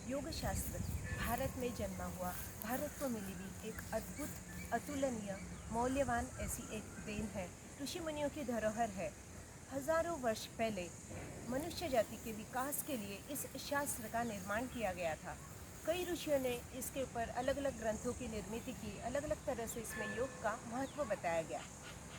योग शास्त्र भारत में जन्मा हुआ, भारत को मिली हुई एक अद्भुत, अतुलनीय, मौल्यवान ऐसी एक देन है। ऋषि मुनियों की धरोहर है। हजारों वर्ष पहले मनुष्य जाति के विकास के लिए इस शास्त्र का निर्माण किया गया था। कई ऋषियों ने इसके ऊपर अलग अलग ग्रंथों की निर्मित की, अलग अलग तरह से इसमें योग का महत्व बताया गया।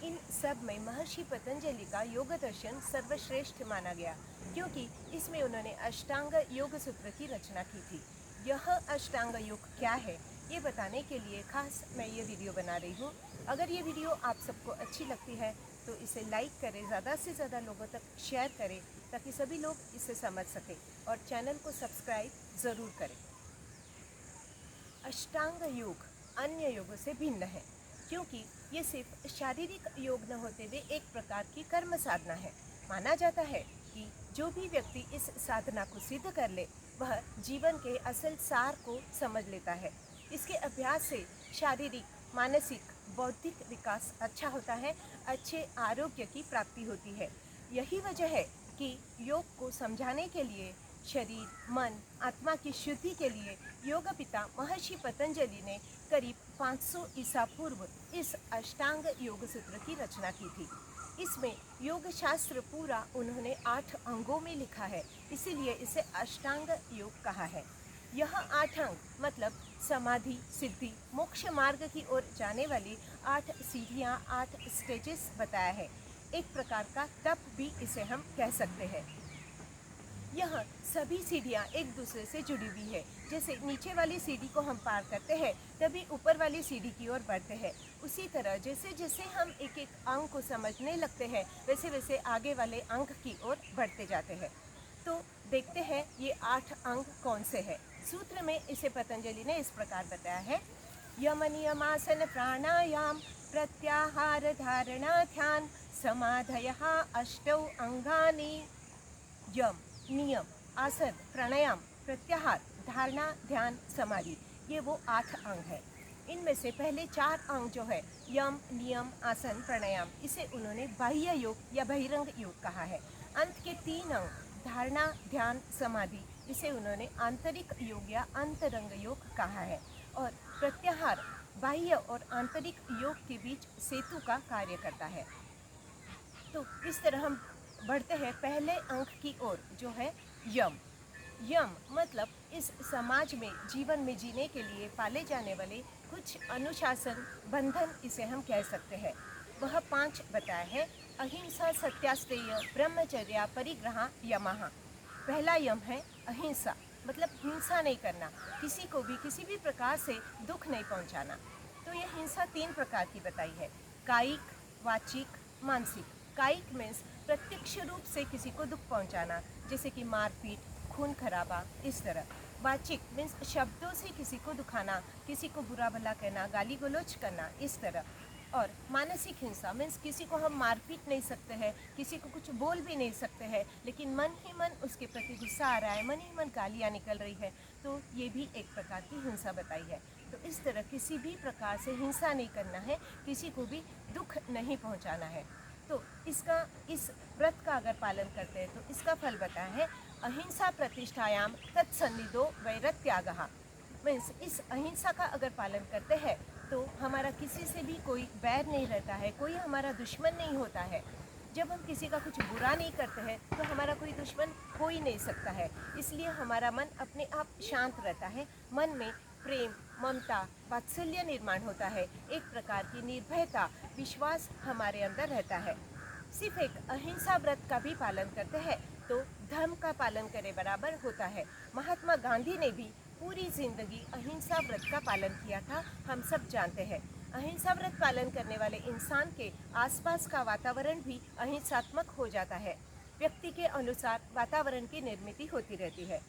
इन सब में महर्षि पतंजलि का योग दर्शन सर्वश्रेष्ठ माना गया, क्योंकि इसमें उन्होंने अष्टांग योग सूत्र की रचना की थी। यह अष्टांग योग क्या है, ये बताने के लिए खास मैं ये वीडियो बना रही हूँ। अगर ये वीडियो आप सबको अच्छी लगती है तो इसे लाइक करें, ज़्यादा से ज़्यादा लोगों तक शेयर करें, ताकि सभी लोग इसे समझ सकें, और चैनल को सब्सक्राइब ज़रूर करें। अष्टांग योग अन्य योगों से भिन्न है, क्योंकि ये सिर्फ शारीरिक योग न होते हुए एक प्रकार की कर्म साधना है। माना जाता है कि जो भी व्यक्ति इस साधना को सिद्ध कर ले, वह जीवन के असल सार को समझ लेता है। इसके अभ्यास से शारीरिक, मानसिक, बौद्धिक विकास अच्छा होता है, अच्छे आरोग्य की प्राप्ति होती है। यही वजह है कि योग को समझाने के लिए, शरीर, मन, आत्मा की शुद्धि के लिए योग पिता महर्षि पतंजलि ने करीब 500 ईसा पूर्व इस अष्टांग योग सूत्र की रचना की थी। इसमें योग शास्त्र पूरा उन्होंने 8 अंगों में लिखा है, इसीलिए इसे अष्टांग योग कहा है। यह 8 अंग मतलब समाधि, सिद्धि, मोक्ष मार्ग की ओर जाने वाली 8 सीढ़ियाँ, 8 स्टेजेस बताया है। एक प्रकार का तप भी इसे हम कह सकते हैं। यह सभी सीढ़ियाँ एक दूसरे से जुड़ी हुई है। जैसे नीचे वाली सीढ़ी को हम पार करते हैं, तभी ऊपर वाली सीढ़ी की ओर बढ़ते हैं। उसी तरह जैसे जैसे हम एक एक अंग को समझने लगते हैं, वैसे वैसे आगे वाले अंग की ओर बढ़ते जाते हैं। तो देखते हैं ये 8 अंग कौन से हैं। सूत्र में इसे पतंजलि ने इस प्रकार बताया है: यम नियमासन प्राणायाम प्रत्याहार धारणा ध्यान समाधयः अष्टौ अंगानि। यम, नियम, आसन, प्राणायाम, प्रत्याहार, धारणा, ध्यान, समाधि, ये वो 8 अंग है। इनमें से पहले 4 अंग जो है, यम, नियम, आसन, प्राणायाम, इसे उन्होंने बाह्य योग या बहिरंग योग कहा है। अंत के 3 अंग, धारणा, ध्यान, समाधि, इसे उन्होंने आंतरिक योग या अंतरंग योग कहा है। और प्रत्याहार बाह्य और आंतरिक योग के बीच सेतु का कार्य करता है। तो इस तरह हम बढ़ते हैं पहले अंक की ओर, जो है यम। यम मतलब इस समाज में जीवन में जीने के लिए पाले जाने वाले कुछ अनुशासन, बंधन, इसे हम कह सकते हैं। वह 5 बताया है: अहिंसा, सत्यास्तेय, ब्रह्मचर्या, परिग्रह, यमः। पहला यम है अहिंसा, मतलब हिंसा नहीं करना, किसी को भी किसी भी प्रकार से दुख नहीं पहुंचाना। तो यह हिंसा 3 प्रकार की बताई है: कायिक, वाचिक, मानसिक। कायिक मीन्स प्रत्यक्ष रूप से किसी को दुख पहुंचाना, जैसे कि मारपीट, खून खराबा, इस तरह। वाचिक मीन्स शब्दों से किसी को दुखाना, किसी को बुरा भला कहना, गाली गलौज करना, इस तरह। और मानसिक हिंसा मीन्स किसी को हम मारपीट नहीं सकते हैं, किसी को कुछ बोल भी नहीं सकते हैं, लेकिन मन ही मन उसके प्रति गुस्सा आ रहा है, मन ही मन गालियाँ निकल रही है, तो ये भी एक प्रकार की हिंसा बताई है। तो इस तरह किसी भी प्रकार से हिंसा नहीं करना है, किसी को भी दुख नहीं पहुंचाना है। तो इसका, इस व्रत का अगर पालन करते हैं तो इसका फल बताया है: अहिंसा प्रतिष्ठायाम तत्सन्निधो वैरत्यागः। मीन्स इस अहिंसा का अगर पालन करते हैं तो हमारा किसी से भी कोई बैर नहीं रहता है, कोई हमारा दुश्मन नहीं होता है। जब हम किसी का कुछ बुरा नहीं करते हैं तो हमारा कोई दुश्मन हो ही नहीं सकता है, इसलिए हमारा मन अपने आप शांत रहता है। मन में प्रेम, ममता, वात्सल्य निर्माण होता है, एक प्रकार की निर्भयता, विश्वास हमारे अंदर रहता है। सिर्फ एक अहिंसा व्रत का भी पालन करते हैं तो धर्म का पालन करे बराबर होता है। महात्मा गांधी ने भी पूरी जिंदगी अहिंसा व्रत का पालन किया था, हम सब जानते हैं। अहिंसा व्रत पालन करने वाले इंसान के आसपास का वातावरण भी अहिंसात्मक हो जाता है। व्यक्ति के अनुसार वातावरण की निर्मित होती रहती है।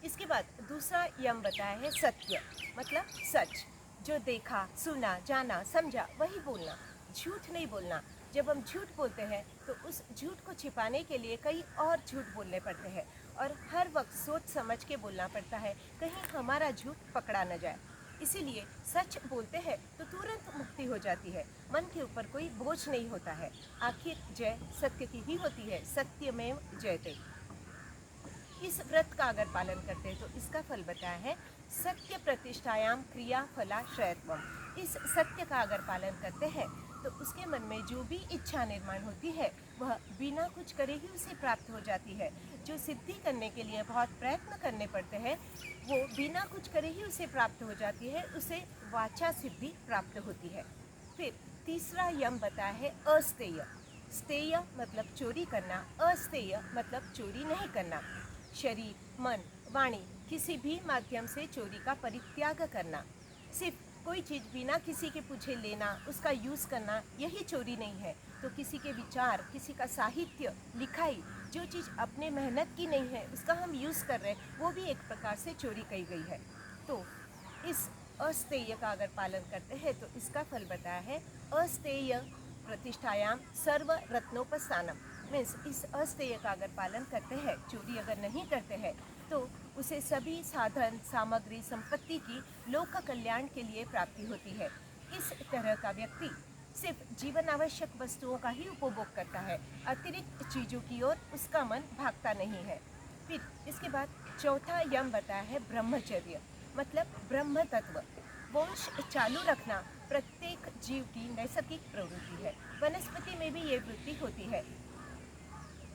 इसके बाद दूसरा यम बताया है सत्य, मतलब सच। जो देखा, सुना, जाना, समझा वही बोलना, झूठ नहीं बोलना। जब हम झूठ बोलते हैं तो उस झूठ को छिपाने के लिए कई और झूठ बोलने पड़ते हैं, और हर वक्त सोच समझ के बोलना पड़ता है, कहीं हमारा झूठ पकड़ा न जाए। इसीलिए सच बोलते हैं तो तुरंत मुक्ति हो जाती है, मन के ऊपर कोई बोझ नहीं होता है। आखिर जय सत्य की ही होती है, सत्यमेव जयते। इस व्रत का अगर पालन करते हैं तो इसका फल बताया है सत्य प्रतिष्ठायाम क्रिया फलाश्रयत्वम। इस सत्य का अगर पालन करते हैं तो उसके मन में जो भी इच्छा निर्माण होती है वह बिना कुछ करे ही उसे प्राप्त हो जाती है। जो सिद्धि करने के लिए बहुत प्रयत्न करने पड़ते हैं वो बिना कुछ करे ही उसे प्राप्त हो जाती है, उसे वाचा सिद्धि प्राप्त होती है। फिर तीसरा यम बताया है अस्तेय। स्तेय मतलब चोरी करना, अस्तेय मतलब चोरी नहीं करना। शरीर, मन, वाणी किसी भी माध्यम से चोरी का परित्याग करना। सिर्फ कोई चीज़ बिना किसी के पूछे लेना, उसका यूज़ करना, यही चोरी नहीं है। तो किसी के विचार, किसी का साहित्य, लिखाई, जो चीज़ अपने मेहनत की नहीं है उसका हम यूज़ कर रहे हैं, वो भी एक प्रकार से चोरी की गई है। तो इस अस्तेय का अगर पालन करते हैं तो इसका फल बताया है अस्तेय प्रतिष्ठायाम सर्व रत्नोपस्थानम। मीन्स इस अस्तेय का अगर पालन करते हैं, चोरी अगर नहीं करते हैं, तो उसे सभी साधन, सामग्री, संपत्ति की लोक कल्याण के लिए प्राप्ति होती है। इस तरह का व्यक्ति सिर्फ जीवन आवश्यक वस्तुओं का ही उपभोग करता है, अतिरिक्त चीज़ों की ओर उसका मन भागता नहीं है। फिर इसके बाद चौथा यम बताया है ब्रह्मचर्य, मतलब ब्रह्म तत्व। वंश चालू रखना प्रत्येक जीव की नैसर्गिक प्रवृत्ति है। वनस्पति में भी ये वृत्ति होती है।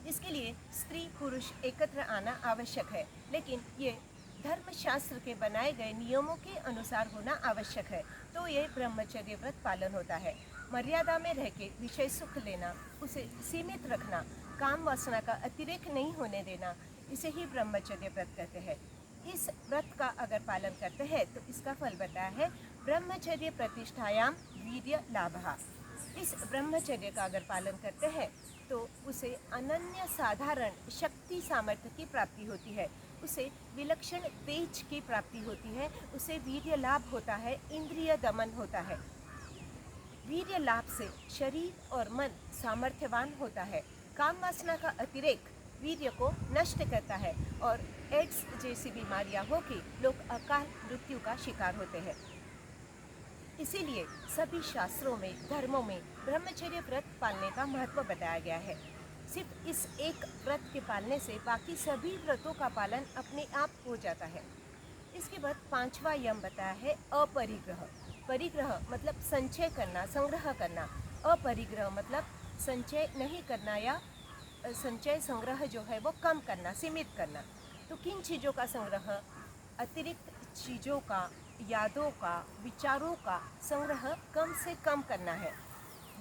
इसके लिए स्त्री पुरुष एकत्र आना आवश्यक है, लेकिन ये धर्मशास्त्र के बनाए गए नियमों के अनुसार होना आवश्यक है। तो ये ब्रह्मचर्य व्रत पालन होता है। मर्यादा में रह के विषय सुख लेना, उसे सीमित रखना, काम वासना का अतिरेक नहीं होने देना, इसे ही ब्रह्मचर्य व्रत कहते हैं। इस व्रत का अगर पालन करते हैं तो इसका फल बताया है ब्रह्मचर्य प्रतिष्ठायाम वीर्य लाभः। इस ब्रह्मचर्य का अगर पालन करते हैं तो उसे अनन्य साधारण शक्ति सामर्थ्य की प्राप्ति होती है, उसे विलक्षण तेज की प्राप्ति होती है, उसे वीर्य लाभ होता है, इंद्रिय दमन होता है। वीर्य लाभ से शरीर और मन सामर्थ्यवान होता है। काम वासना का अतिरेक वीर्य को नष्ट करता है और एड्स जैसी बीमारियां होकर लोग अकाल मृत्यु का शिकार होते हैं। इसीलिए सभी शास्त्रों में, धर्मों में ब्रह्मचर्य व्रत पालने का महत्व बताया गया है। सिर्फ इस एक व्रत के पालने से बाकी सभी व्रतों का पालन अपने आप हो जाता है। इसके बाद पांचवा यम बताया है अपरिग्रह। परिग्रह मतलब संचय करना, संग्रह करना। अपरिग्रह मतलब संचय नहीं करना या संचय संग्रह जो है वो कम करना, सीमित करना। तो किन चीज़ों का संग्रह? अतिरिक्त चीज़ों का, यादों का, विचारों का संग्रह कम से कम करना है।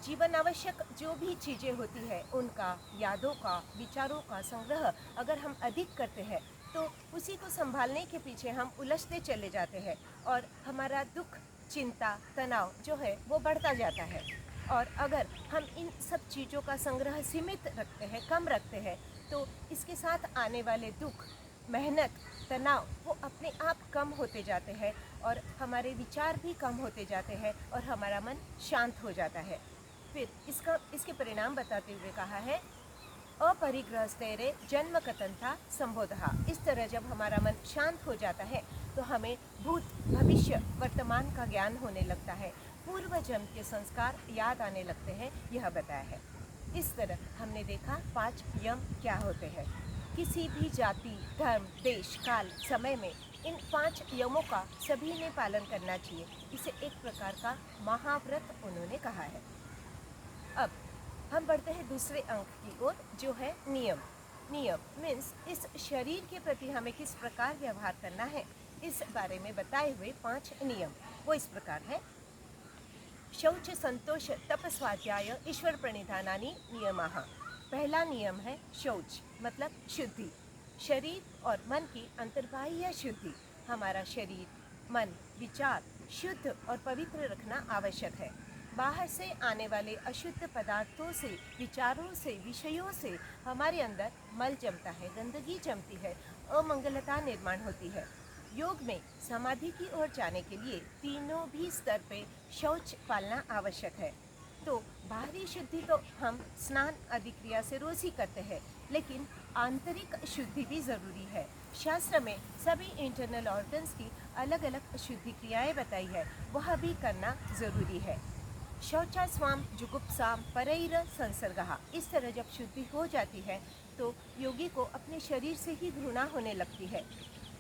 जीवन आवश्यक जो भी चीज़ें होती है उनका, यादों का, विचारों का संग्रह अगर हम अधिक करते हैं तो उसी को संभालने के पीछे हम उलझते चले जाते हैं और हमारा दुख, चिंता, तनाव जो है वो बढ़ता जाता है। और अगर हम इन सब चीज़ों का संग्रह सीमित रखते हैं, कम रखते हैं, तो इसके साथ आने वाले दुख, मेहनत, तनाव वो अपने आप कम होते जाते हैं और हमारे विचार भी कम होते जाते हैं और हमारा मन शांत हो जाता है। फिर इसके परिणाम बताते हुए कहा है अपरिग्रहस्तेरे जन्म कथंथा संबोधः। इस तरह जब हमारा मन शांत हो जाता है तो हमें भूत, भविष्य, वर्तमान का ज्ञान होने लगता है, पूर्व जन्म के संस्कार याद आने लगते हैं, यह बताया है। इस तरह हमने देखा 5 यम क्या होते हैं। किसी भी जाति, धर्म, देश, काल, समय में इन 5 यमों का सभी ने पालन करना चाहिए। इसे एक प्रकार का महाव्रत उन्होंने कहा है। अब हम बढ़ते हैं दूसरे अंक की ओर, जो है नियम। नियम मीन्स इस शरीर के प्रति हमें किस प्रकार व्यवहार करना है, इस बारे में बताए हुए 5 नियम। वो इस प्रकार है। शौच, संतोष, तप, स्वाध्याय, ईश्वर प्रणिधानानि नियमाः। पहला नियम है शौच, मतलब शुद्धि। शरीर और मन की अंतर्बाह्य शुद्धि। हमारा शरीर, मन, विचार शुद्ध और पवित्र रखना आवश्यक है। बाहर से आने वाले अशुद्ध पदार्थों से, विचारों से, विषयों से हमारे अंदर मल जमता है, गंदगी जमती है, अमंगलता निर्माण होती है। योग में समाधि की ओर जाने के लिए तीनों भी स्तर पे शौच पालना आवश्यक है। तो बाहरी शुद्धि तो हम स्नान आदि क्रिया से रोज ही करते हैं, लेकिन आंतरिक शुद्धि भी ज़रूरी है। शास्त्र में सभी इंटरनल ऑर्गन्स की अलग अलग शुद्धि क्रियाएँ बताई है, वह भी करना ज़रूरी है। शौचा स्वाम जुगुप्साम परैर संसर्गः। इस तरह जब शुद्धि हो जाती है तो योगी को अपने शरीर से ही घृणा होने लगती है।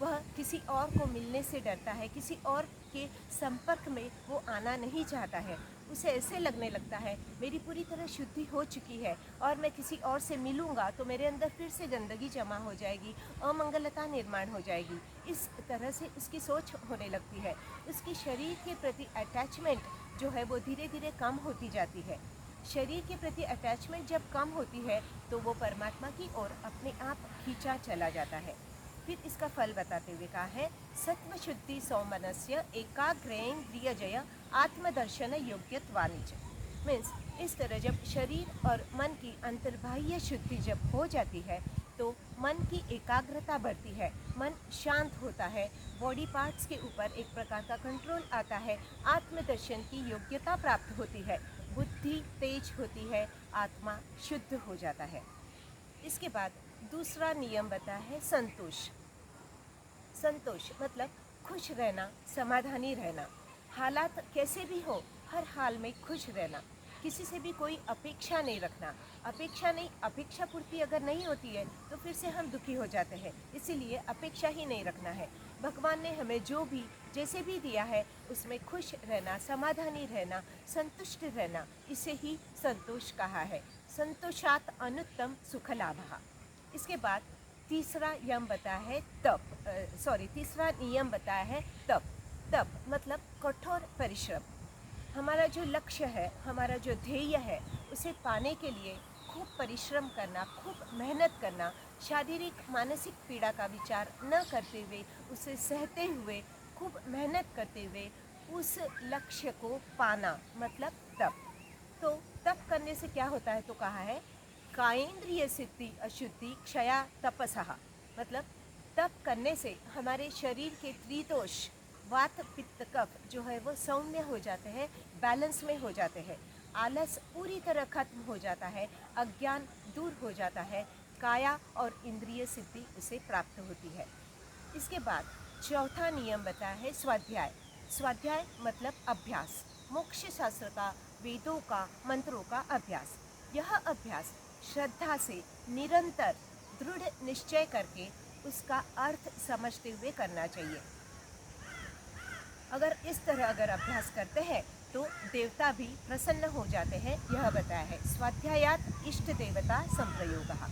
वह किसी और को मिलने से डरता है, किसी और के संपर्क में वो आना नहीं चाहता है। उसे ऐसे लगने लगता है मेरी पूरी तरह शुद्धि हो चुकी है और मैं किसी और से मिलूँगा तो मेरे अंदर फिर से गंदगी जमा हो जाएगी, अमंगलता निर्माण हो जाएगी। इस तरह से उसकी सोच होने लगती है। उसकी शरीर के प्रति अटैचमेंट जो है वो धीरे धीरे कम होती जाती है। शरीर के प्रति अटैचमेंट जब कम होती है तो वो परमात्मा की ओर अपने आप खींचा चला जाता है। फिर इसका फल बताते हुए कहा है, सत्व शुद्धि सौमनस्य एकाग्रेन्द्रिय जय आत्मदर्शन योग्यत्वानिच। मीन्स इस तरह जब शरीर और मन की अंतर्बाह्य शुद्धि जब हो जाती है तो मन की एकाग्रता बढ़ती है, मन शांत होता है, बॉडी पार्ट्स के ऊपर एक प्रकार का कंट्रोल आता है, आत्मदर्शन की योग्यता प्राप्त होती है, बुद्धि तेज होती है, आत्मा शुद्ध हो जाता है। इसके बाद दूसरा नियम बताया है संतोष। संतोष मतलब खुश रहना, समाधानी रहना, हालात कैसे भी हो हर हाल में खुश रहना, किसी से भी कोई अपेक्षा नहीं रखना। अपेक्षा पूर्ति अगर नहीं होती है तो फिर से हम दुखी हो जाते हैं, इसीलिए अपेक्षा ही नहीं रखना है। भगवान ने हमें जो भी जैसे भी दिया है उसमें खुश रहना, समाधानी रहना, संतुष्ट रहना, इसे ही संतोष कहा है। संतोषात अनुत्तम सुख लाभः। इसके बाद तीसरा नियम बताया है तप। तप मतलब कठोर परिश्रम। हमारा जो लक्ष्य है, हमारा जो ध्येय है, उसे पाने के लिए खूब परिश्रम करना, खूब मेहनत करना, शारीरिक मानसिक पीड़ा का विचार न करते हुए, उसे सहते हुए, खूब मेहनत करते हुए उस लक्ष्य को पाना मतलब तप। तो तप करने से क्या होता है तो कहा है, कायेंद्रिय सिद्धि अशुद्धि क्षया तपसः। मतलब तप करने से हमारे शरीर के त्रिदोष वात पित्त कफ जो है वो सौम्य हो जाते हैं, बैलेंस में हो जाते हैं, आलस पूरी तरह खत्म हो जाता है, अज्ञान दूर हो जाता है, काया और इंद्रिय सिद्धि उसे प्राप्त होती है। इसके बाद चौथा नियम बताया है स्वाध्याय। स्वाध्याय मतलब अभ्यास, मोक्ष शास्त्र का, वेदों का, मंत्रों का अभ्यास। यह अभ्यास श्रद्धा से निरंतर दृढ़ निश्चय करके उसका अर्थ समझते हुए करना चाहिए। अगर इस तरह अभ्यास करते हैं तो देवता भी प्रसन्न हो जाते हैं, यह बताया है। स्वाध्यायात इष्ट देवता संप्रयोगः।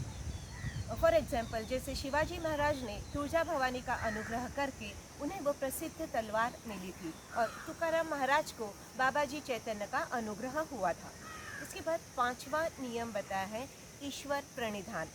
फॉर एग्जाम्पल जैसे शिवाजी महाराज ने तुळजा भवानी का अनुग्रह करके उन्हें वो प्रसिद्ध तलवार मिली थी और तुकाराम महाराज को बाबा जी चैतन्य का अनुग्रह हुआ था। इसके बाद पांचवा नियम बताया है ईश्वर प्रणिधान।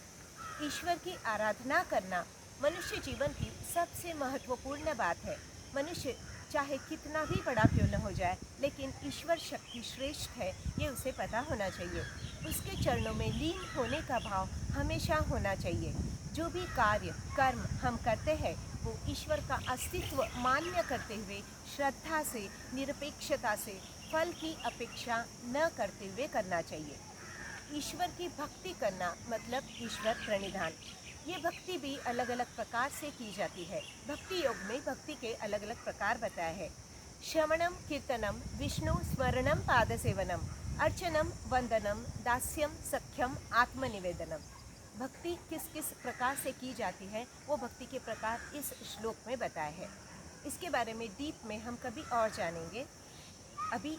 ईश्वर की आराधना करना मनुष्य जीवन की सबसे महत्वपूर्ण बात है। मनुष्य चाहे कितना भी बड़ा क्यों न हो जाए, लेकिन ईश्वर शक्ति श्रेष्ठ है ये उसे पता होना चाहिए। उसके चरणों में लीन होने का भाव हमेशा होना चाहिए। जो भी कार्य कर्म हम करते हैं वो ईश्वर का अस्तित्व मान्य करते हुए श्रद्धा से, निरपेक्षता से, फल की अपेक्षा न करते हुए करना चाहिए। ईश्वर की भक्ति करना मतलब ईश्वर प्रणिधान। ये भक्ति भी अलग अलग प्रकार से की जाती है। भक्ति योग में भक्ति के अलग अलग प्रकार बताए हैं। श्रवणम कीर्तनम, विष्णु स्मरणम, पाद सेवनम, अर्चनम, वंदनम, दास्यम, सख्यम, आत्मनिवेदनम। भक्ति किस किस प्रकार से की जाती है वो भक्ति के प्रकार इस श्लोक में बताए हैं। इसके बारे में डीप में हम कभी और जानेंगे। अभी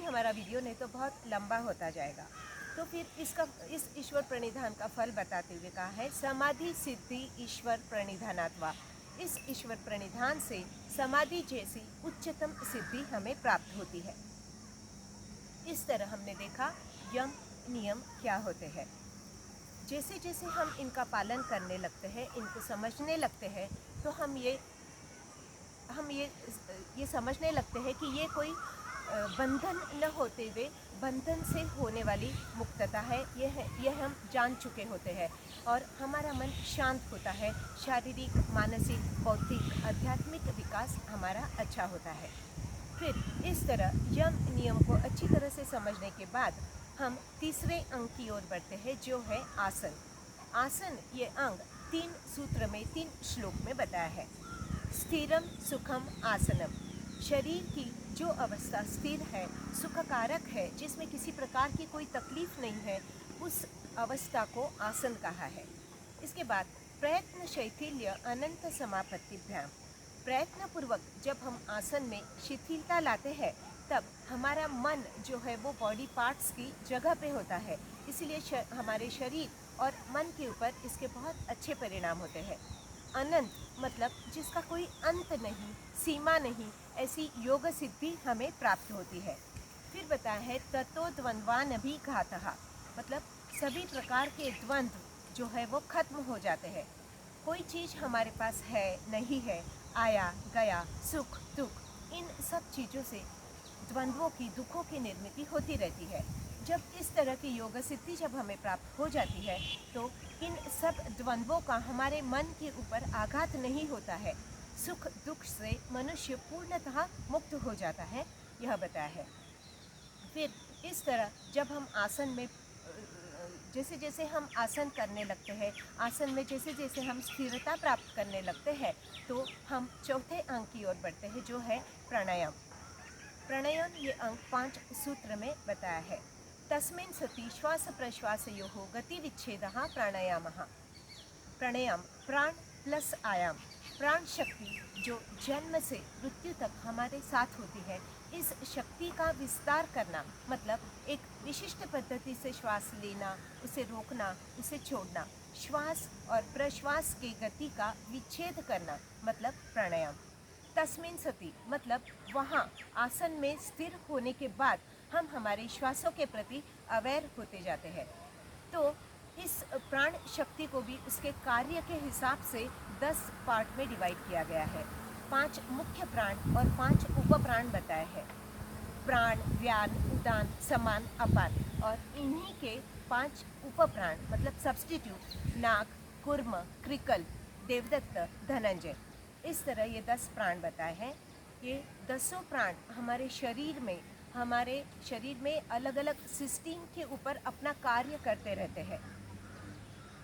हमारा वीडियो नहीं तो बहुत लंबा होता जाएगा। तो फिर इस ईश्वर प्रणिधान का फल बताते हुए कहा है समाधि सिद्धि ईश्वर प्रणिधानात्वा। इस ईश्वर प्रणिधान से समाधि जैसी उच्चतम सिद्धि हमें प्राप्त होती है। इस तरह हमने देखा यम नियम क्या होते हैं। जैसे जैसे हम इनका पालन करने लगते हैं, इनको समझने लगते हैं, तो हम ये समझने लगते हैं कि ये कोई बंधन न होते हुए बंधन से होने वाली मुक्तता है। ये हम जान चुके होते हैं और हमारा मन शांत होता है। शारीरिक, मानसिक, बौद्धिक, आध्यात्मिक विकास हमारा अच्छा होता है। फिर इस तरह यम नियम को अच्छी तरह से समझने के बाद हम तीसरे अंग की ओर बढ़ते हैं जो है आसन। आसन ये अंग 3 सूत्र में 3 श्लोक में बताया है। स्थिरम सुखम आसनम। शरीर की जो अवस्था स्थिर है, सुखकारक है, जिसमें किसी प्रकार की कोई तकलीफ नहीं है, उस अवस्था को आसन कहा है। इसके बाद प्रयत्न शैथिल्य अनंत समापत्तिभ्याम, प्रयत्नपूर्वक जब हम आसन में शिथिलता लाते हैं तब हमारा मन जो है वो बॉडी पार्ट्स की जगह पे होता है, इसीलिए हमारे शरीर और मन के ऊपर इसके बहुत अच्छे परिणाम होते हैं। अनंत मतलब जिसका कोई अंत नहीं, सीमा नहीं, ऐसी योग सिद्धि हमें प्राप्त होती है। फिर बताया है ततो द्वंद्वान अभी घातः, मतलब सभी प्रकार के द्वंद्व जो है वो खत्म हो जाते हैं। कोई चीज़ हमारे पास है नहीं है, आया गया, सुख दुख, इन सब चीज़ों से द्वंद्वों की, दुखों की निर्मित होती रहती है। जब इस तरह की योग सिद्धि जब हमें प्राप्त हो जाती है तो इन सब द्वंद्वों का हमारे मन के ऊपर आघात नहीं होता है। सुख दुख से मनुष्य पूर्णतः मुक्त हो जाता है, यह बताया है। फिर इस तरह जब हम आसन में जैसे जैसे हम आसन करने लगते हैं, आसन में जैसे जैसे हम स्थिरता प्राप्त करने लगते हैं तो हम चौथे अंक की ओर बढ़ते हैं, जो है प्राणायाम। प्राणायाम ये अंक 5 सूत्र में बताया है। तस्मिन् सति श्वास प्रश्वासयोः गतिविच्छेदः प्राणायामः। प्राणायाम प्राण प्लस आयाम, प्राण शक्ति जो जन्म से मृत्यु तक हमारे साथ होती है, इस शक्ति का विस्तार करना मतलब एक विशिष्ट पद्धति से श्वास लेना, उसे रोकना, उसे छोड़ना, श्वास और प्रश्वास की गति का विच्छेद करना मतलब प्राणायाम। तस्मिन् सति मतलब वहाँ आसन में स्थिर होने के बाद हम हमारे श्वासों के प्रति अवेयर होते जाते हैं। तो इस प्राण शक्ति को भी उसके कार्य के हिसाब से 10 पार्ट में डिवाइड किया गया है। 5 मुख्य प्राण और 5 उप प्राण बताए हैं। प्राण, व्यान, उदान, समान, अपान, और इन्हीं के 5 उप प्राण मतलब सब्स्टिट्यूट नाग, कूर्म, क्रिकल, देवदत्त, धनंजय, इस तरह ये 10 प्राण बताए हैं। ये 10 प्राण हमारे शरीर में अलग अलग सिस्टम के ऊपर अपना कार्य करते रहते हैं।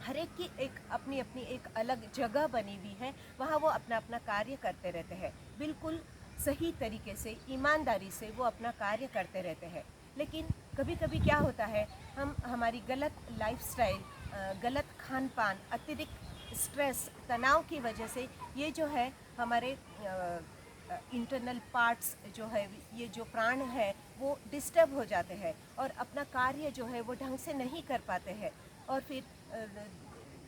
हर एक की एक अपनी अपनी एक अलग जगह बनी हुई है, वहाँ वो अपना अपना कार्य करते रहते हैं। बिल्कुल सही तरीके से, ईमानदारी से वो अपना कार्य करते रहते हैं। लेकिन कभी कभी क्या होता है, हम हमारी गलत लाइफस्टाइल, गलत खान पान, अतिरिक्त स्ट्रेस, तनाव की वजह से ये जो है हमारे इंटरनल पार्ट्स जो है, ये जो प्राण है वो डिस्टर्ब हो जाते हैं और अपना कार्य जो है वो ढंग से नहीं कर पाते हैं। और फिर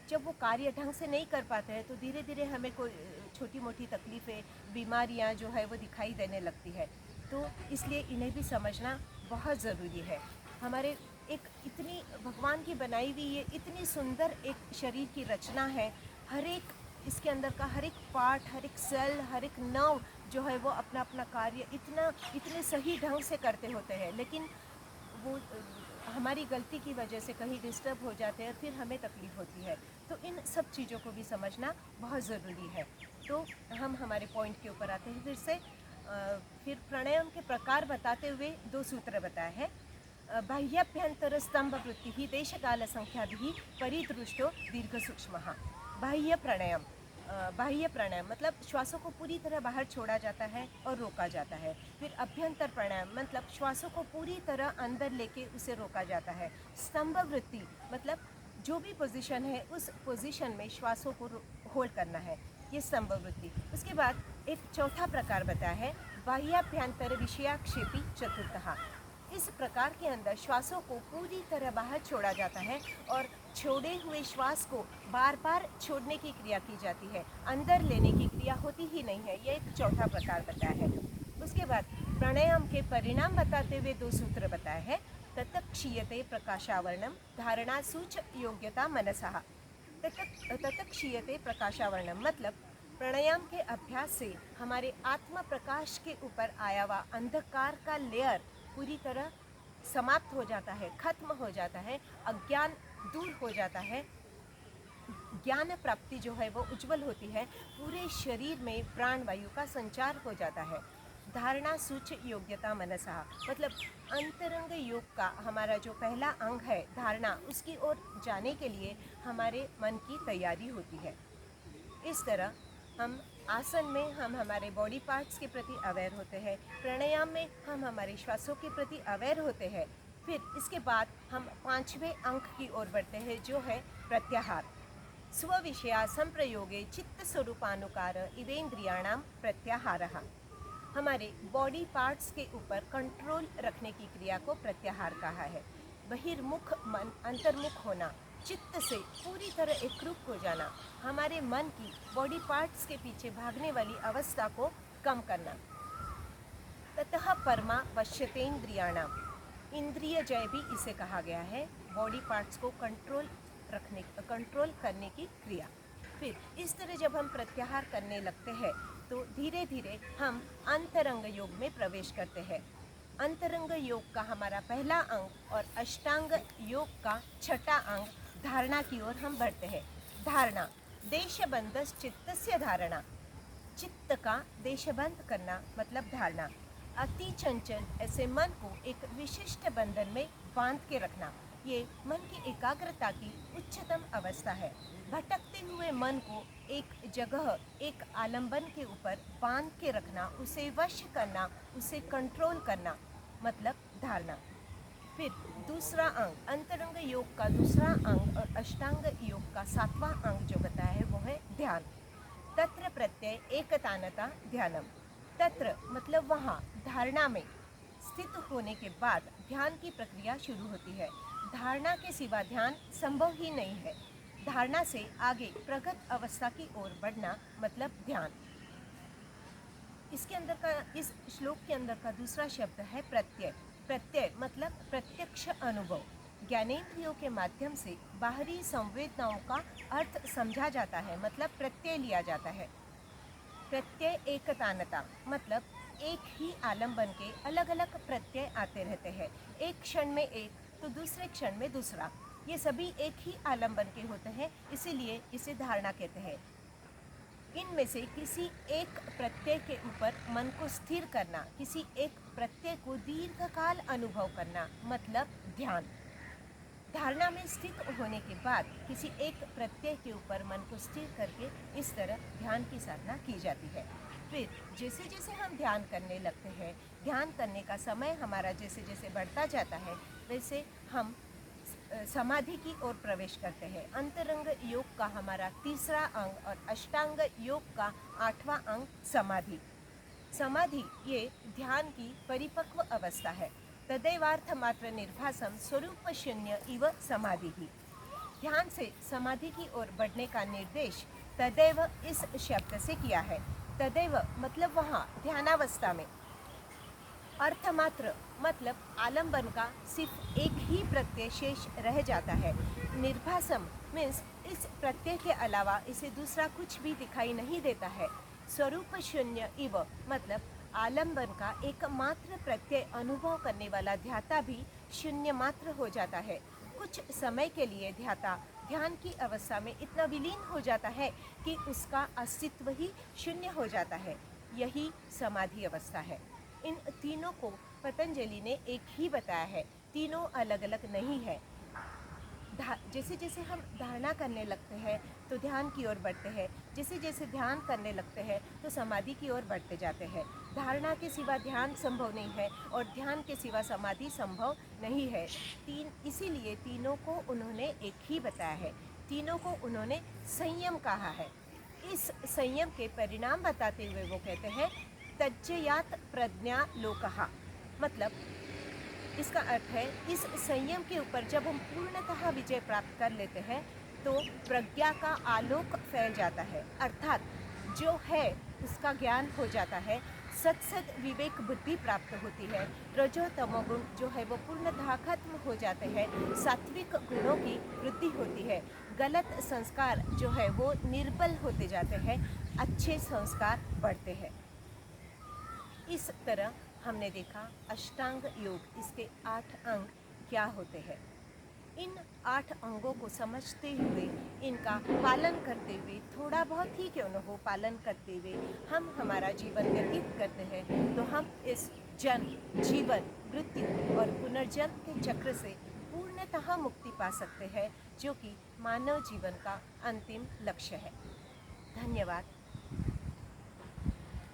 जब वो कार्य ढंग से नहीं कर पाते हैं तो धीरे धीरे हमें कोई छोटी मोटी तकलीफ़ें, बीमारियां जो है वो दिखाई देने लगती है। तो इसलिए इन्हें भी समझना बहुत ज़रूरी है। हमारे एक इतनी भगवान की बनाई हुई ये इतनी सुंदर एक शरीर की रचना है, हर एक इसके अंदर का हर एक पार्ट, हर एक सेल, हर एक नर्व जो है वो अपना अपना कार्य इतने सही ढंग से करते होते हैं, लेकिन वो हमारी गलती की वजह से कहीं डिस्टर्ब हो जाते हैं, फिर हमें तकलीफ़ होती है। तो इन सब चीज़ों को भी समझना बहुत ज़रूरी है। तो हम हमारे पॉइंट के ऊपर आते हैं फिर से। फिर प्राणायाम के प्रकार बताते हुए 2 सूत्र बताए हैं। बाह्याभ्यंतर स्तंभ वृत्ति देश काल संख्याभि परिदृष्टो दीर्घ सूक्ष्म। बाह्य प्राणायाम मतलब श्वासों को पूरी तरह बाहर छोड़ा जाता है और रोका जाता है। फिर अभ्यंतर प्राणायाम मतलब श्वासों को पूरी तरह अंदर लेके उसे रोका जाता है। स्तंभ वृत्ति मतलब जो भी पोजीशन है उस पोजीशन में श्वासों को होल्ड करना है, ये स्तंभ वृत्ति। उसके बाद एक चौथा प्रकार बताया है बाह्याभ्यंतर विषयाक्षेपी चतुर्थः। इस प्रकार के अंदर श्वासों को पूरी तरह बाहर छोड़ा जाता है और छोड़े हुए श्वास को बार बार छोड़ने की क्रिया की जाती है, अंदर लेने की क्रिया होती ही नहीं है। यह एक चौथा प्रकार बताया है। उसके बाद प्राणायाम के परिणाम बताते हुए 2 सूत्र बताए हैं। ततः क्षीयते प्रकाशावरणम धारणा सूच योग्यता मनसः। ततः क्षीयते प्रकाशावरणम मतलब प्राणायाम के अभ्यास से हमारे आत्म प्रकाश के ऊपर आया हुआ अंधकार का लेयर पूरी तरह समाप्त हो जाता है, खत्म हो जाता है, अज्ञान दूर हो जाता है, ज्ञान प्राप्ति जो है वो उज्जवल होती है, पूरे शरीर में प्राण वायु का संचार हो जाता है। धारणा सूच योग्यता मनसा मतलब अंतरंग योग का हमारा जो पहला अंग है धारणा, उसकी ओर जाने के लिए हमारे मन की तैयारी होती है। इस तरह हम आसन में हम हमारे बॉडी पार्ट्स के प्रति अवेयर होते हैं, प्राणायाम में हम हमारे श्वासों के प्रति अवेयर होते हैं, फिर इसके बाद हम 5वें अंक की ओर बढ़ते हैं, जो है प्रत्याहार। स्वविषया संप्रयोगे चित्त स्वरूपानुकार इवेन्द्रियाणाम प्रत्याहारः। हमारे बॉडी पार्ट्स के ऊपर कंट्रोल रखने की क्रिया को प्रत्याहार कहा है। बहिर्मुख मन अंतर्मुख होना, चित्त से पूरी तरह एकरूप हो जाना, हमारे मन की बॉडी पार्ट्स के पीछे भागने वाली अवस्था को कम करना। ततः परमा वश्यतेन्द्रियाणाम, इंद्रिय जय भी इसे कहा गया है, बॉडी पार्ट्स को कंट्रोल करने की क्रिया। फिर इस तरह जब हम प्रत्याहार करने लगते हैं तो धीरे धीरे हम अंतरंग योग में प्रवेश करते हैं। अंतरंग योग का हमारा पहला अंग और अष्टांग योग का छठा अंग धारणा की ओर हम बढ़ते हैं। धारणा, देशबंध चित्तस्य धारणा, चित्त का देशबंध करना मतलब धारणा। अति चंचल ऐसे मन को एक विशिष्ट बंधन में बांध के रखना, ये मन की एकाग्रता की उच्चतम अवस्था है। भटकते हुए मन को एक जगह, एक आलंबन के ऊपर बांध के रखना, उसे वश करना, उसे कंट्रोल करना मतलब धारणा। फिर दूसरा अंग, अंतरंग योग का दूसरा अंग और अष्टांग योग का 7वां अंग जो बताया है वो है ध्यान। तत्र प्रत्यय एकतानता ध्यानम। तत्र मतलब वहाँ, धारणा में स्थित होने के बाद ध्यान की प्रक्रिया शुरू होती है। धारणा के सिवा ध्यान संभव ही नहीं है। धारणा से आगे प्रगत अवस्था की ओर बढ़ना मतलब ध्यान। इसके अंदर का, इस श्लोक के अंदर का दूसरा शब्द है प्रत्यय। प्रत्यय मतलब प्रत्यक्ष अनुभव। ज्ञानेंद्रियों के माध्यम से बाहरी संवेदनाओं का अर्थ समझा जाता है मतलब प्रत्यय लिया जाता है। प्रत्यय एकतानता मतलब एक ही आलंबन के अलग अलग प्रत्यय आते रहते हैं। एक क्षण में एक तो दूसरे क्षण में दूसरा, ये सभी एक ही आलंबन के होते हैं, इसीलिए इसे धारणा कहते हैं। इनमें से किसी एक प्रत्यय के ऊपर मन को स्थिर करना, किसी एक प्रत्यय को दीर्घकाल अनुभव करना मतलब ध्यान। धारणा में स्थित होने के बाद किसी एक प्रत्यय के ऊपर मन को स्थिर करके इस तरह ध्यान की साधना की जाती है। फिर जैसे जैसे हम ध्यान करने लगते हैं, ध्यान करने का समय हमारा जैसे जैसे बढ़ता जाता है, वैसे हम समाधि की ओर प्रवेश करते हैं। अंतरंग योग का हमारा तीसरा अंग और अष्टांग योग का 8वां अंग समाधि। समाधि ये ध्यान की परिपक्व अवस्था है। तदैवार्थ मात्र निर्भासम स्वरूप शून्य इव समाधि ही। ध्यान से समाधि की ओर बढ़ने का निर्देश तदैव इस शब्द से किया है। तदैव मतलब वहाँ, ध्यानावस्था में। अर्थमात्र मतलब आलंबन का सिर्फ एक ही प्रत्यय शेष रह जाता है। निर्भासम मीन्स इस प्रत्यय के अलावा इसे दूसरा कुछ भी दिखाई नहीं देता है। स्वरूप शून्य इव मतलब आलंबन का एकमात्र प्रत्यय अनुभव करने वाला ध्याता भी शून्य मात्र हो जाता है। कुछ समय के लिए ध्याता ध्यान की अवस्था में इतना विलीन हो जाता है कि उसका अस्तित्व ही शून्य हो जाता है। यही समाधि अवस्था है। इन तीनों को पतंजलि ने एक ही बताया है, तीनों अलग अलग नहीं है। जैसे जैसे हम धारणा करने लगते हैं तो ध्यान की ओर बढ़ते हैं, जैसे जैसे ध्यान करने लगते हैं तो समाधि की ओर बढ़ते जाते हैं। धारणा के सिवा ध्यान संभव नहीं है और ध्यान के सिवा समाधि संभव नहीं है। इसीलिए तीनों को उन्होंने एक ही बताया है, तीनों को उन्होंने संयम कहा है। इस संयम के परिणाम बताते हुए वो कहते हैं तज्जयात प्रज्ञा लोकहा, मतलब इसका अर्थ है इस संयम के ऊपर जब हम पूर्णतः विजय प्राप्त कर लेते हैं तो प्रज्ञा का आलोक फैल जाता है, अर्थात जो है उसका ज्ञान हो जाता है। सत्सद विवेक बुद्धि प्राप्त होती है। रजो तमोगुण जो है वो पूर्णतः खत्म हो जाते हैं। सात्विक गुणों की वृद्धि होती है। गलत संस्कार जो है वो निर्बल होते जाते हैं, अच्छे संस्कार बढ़ते हैं। इस तरह हमने देखा अष्टांग योग, इसके 8 अंग क्या होते हैं। इन 8 अंगों को समझते हुए, इनका पालन करते हुए, थोड़ा बहुत ही क्यों न हो पालन करते हुए हम हमारा जीवन व्यतीत करते हैं तो हम इस जन्म, जीवन, मृत्यु और पुनर्जन्म के चक्र से पूर्णतः मुक्ति पा सकते हैं, जो कि मानव जीवन का अंतिम लक्ष्य है। धन्यवाद।